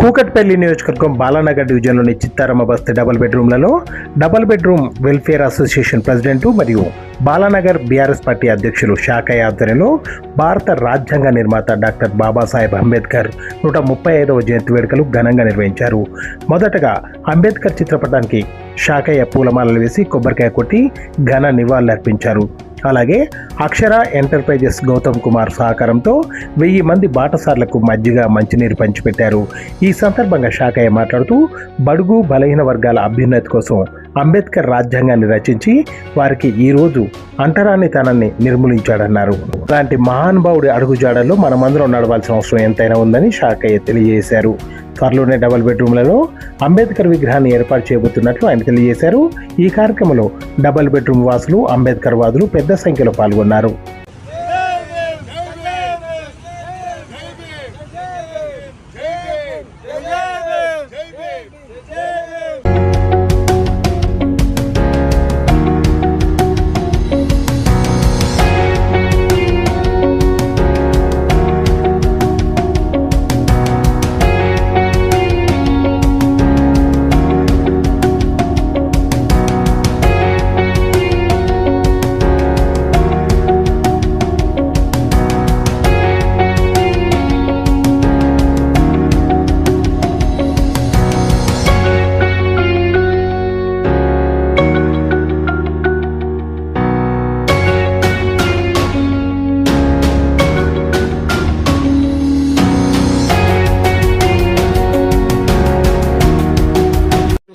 కూకట్పల్లి నియోజకవర్గం బాలానగర్ డివిజన్లోని చిత్తారమ్మ బస్తీ double bedroom welfare association president మరియు బాలానగర్ బీఆర్ఎస్ పార్టీ అధ్యక్షులు శాఖయ్య ఆధ్వర్యంలో భారత రాజ్యాంగ నిర్మాత డాక్టర్ బాబాసాహెబ్ అంబేద్కర్ 135వ జయంతి వేడుకలు ఘనంగా నిర్వహించారు. మొదటగా అంబేద్కర్ చిత్రపటానికి శాఖయ్య పూలమాలలు వేసి కొబ్బరికాయ కొట్టి ఘన నివాళులర్పించారు. అలాగే అక్షర ఎంటర్ప్రైజెస్ గౌతమ్ కుమార్ సహకారంతో 1000 మంది బాటసార్లకు మజ్జిగ మంచినీరు పంచిపెట్టారు. ఈ సందర్భంగా శాఖయ్య మాట్లాడుతూ బడుగు బలహీన వర్గాల అభ్యున్నతి కోసం అంబేద్కర్ రాజ్యాంగాన్ని రచించి వారికి ఈరోజు అంటరానితనాన్ని నిర్మూలించాడన్నారు. అలాంటి మహానుభావుడి అడుగుజాడల్లో మనమందరం నడవాల్సిన అవసరం ఎంతైనా ఉందని శాఖయ్య తెలియజేశారు. త్వరలోనే డబుల్ బెడ్రూమ్లలో అంబేద్కర్ విగ్రహాన్ని ఏర్పాటు చేయబోతున్నట్లు ఆయన తెలియజేశారు. ఈ కార్యక్రమంలో డబుల్ బెడ్రూమ్ వాసులు, అంబేద్కర్ వాదులు పెద్ద సంఖ్యలో పాల్గొన్నారు.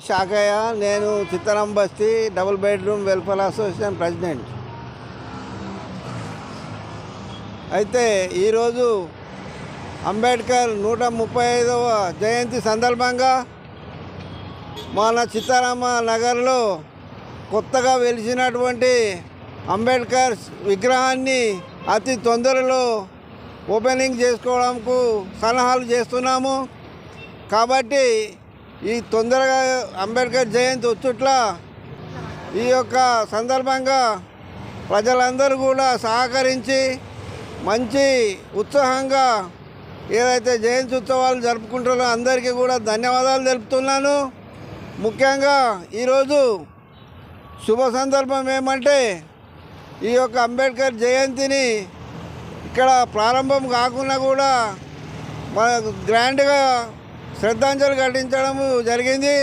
శాఖయ్య, నేను చిత్తరమ్మ బస్తీ double bedroom welfare association president. అయితే ఈరోజు అంబేద్కర్ 135వ జయంతి సందర్భంగా మన చిత్తరమ్మ నగర్లో కొత్తగా వెలిసినటువంటి అంబేద్కర్ విగ్రహాన్ని అతి తొందరలో ఓపెనింగ్ చేసుకోవడానికి సలహాలు చేస్తున్నాము. కాబట్టి ఈ తొందరగా అంబేద్కర్ జయంతి వచ్చుట్ల ఈ యొక్క సందర్భంగా ప్రజలందరూ కూడా సహకరించి మంచి ఉత్సాహంగా ఏదైతే జయంతి ఉత్సవాలు జరుపుకుంటారో అందరికీ కూడా ధన్యవాదాలు తెలుపుతున్నాను. ముఖ్యంగా ఈరోజు శుభ సందర్భం ఏమంటే ఈ యొక్క అంబేద్కర్ జయంతిని ఇక్కడ ప్రారంభం కాకుండా కూడా మన గ్రాండ్గా శ్రద్ధాంజలి ఘటించడం జరిగింది.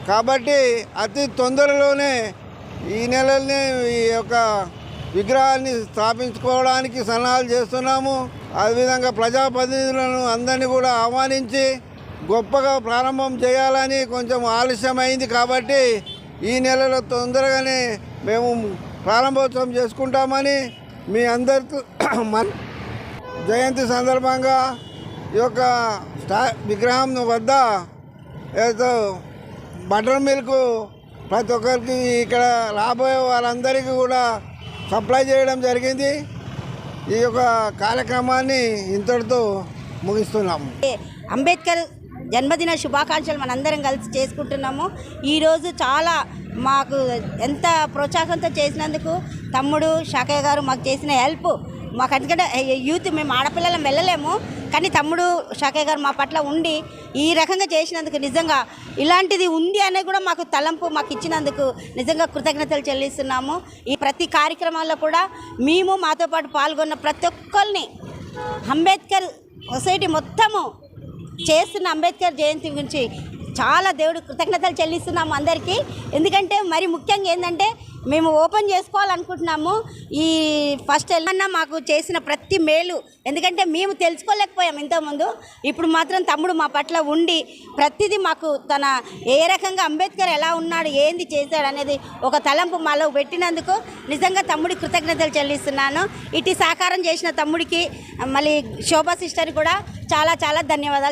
కాబట్టి అతి తొందరలోనే ఈ నెలలోనే ఈ యొక్క విగ్రహాన్ని స్థాపించుకోవడానికి సన్నాహాలు చేస్తున్నాము. అదేవిధంగా ప్రజాప్రతినిధులను అందరినీ కూడా ఆహ్వానించి గొప్పగా ప్రారంభం చేయాలని కొంచెం ఆలస్యమైంది. కాబట్టి ఈ నెలలో తొందరగానే మేము ప్రారంభోత్సవం చేసుకుంటామని మీ అందరితో జయంతి సందర్భంగా ఈ యొక్క విగ్రహం వద్ద ఏదో బటర్ మిల్క్ ప్రతి ఒక్కరికి ఇక్కడ రాబోయే వాళ్ళందరికీ కూడా సప్లై చేయడం జరిగింది. ఈ యొక్క కార్యక్రమాన్ని ఇంతటితో ముగిస్తున్నాము. అంబేద్కర్ జన్మదిన శుభాకాంక్షలు మనందరం కలిసి చేసుకుంటున్నాము. ఈరోజు చాలా మాకు ఎంత ప్రోత్సాహంతో చేసినందుకు తమ్ముడు శాఖయ్య గారు మాకు చేసిన హెల్ప్ మాకు ఎందుకంటే యూత్ మేము ఆడపిల్లలం వెళ్ళలేము, కానీ తమ్ముడు శాఖయ్య గారు మా పట్ల ఉండి ఈ రకంగా చేసినందుకు నిజంగా ఇలాంటిది ఉంది అనేది కూడా మాకు తలంపు మాకు ఇచ్చినందుకు నిజంగా కృతజ్ఞతలు చెల్లిస్తున్నాము. ఈ ప్రతి కార్యక్రమాల్లో కూడా మేము మాతో పాటు పాల్గొన్న ప్రతి ఒక్కరిని అంబేద్కర్ సొసైటీ మొత్తము చేస్తున్న అంబేద్కర్ జయంతి గురించి చాలా దేవుడు కృతజ్ఞతలు చెల్లిస్తున్నాము అందరికీ. ఎందుకంటే మరి ముఖ్యంగా ఏంటంటే మేము ఓపెన్ చేసుకోవాలనుకుంటున్నాము. ఈ ఫస్ట్ ఏమన్నా మాకు చేసిన ప్రతి మేలు, ఎందుకంటే మేము తెలుసుకోలేకపోయాం ఇంతకుముందు. ఇప్పుడు మాత్రం తమ్ముడు మా పట్ల ఉండి ప్రతిదీ మాకు తన ఏ రకంగా అంబేద్కర్ ఎలా ఉన్నాడు, ఏంది చేశాడు అనేది ఒక తలంపు మాలో పెట్టినందుకు నిజంగా తమ్ముడి కృతజ్ఞతలు చెల్లిస్తున్నాను. ఇటు సహకారం చేసిన తమ్ముడికి మళ్ళీ శోభా సిస్టర్ కూడా చాలా చాలా ధన్యవాదాలు.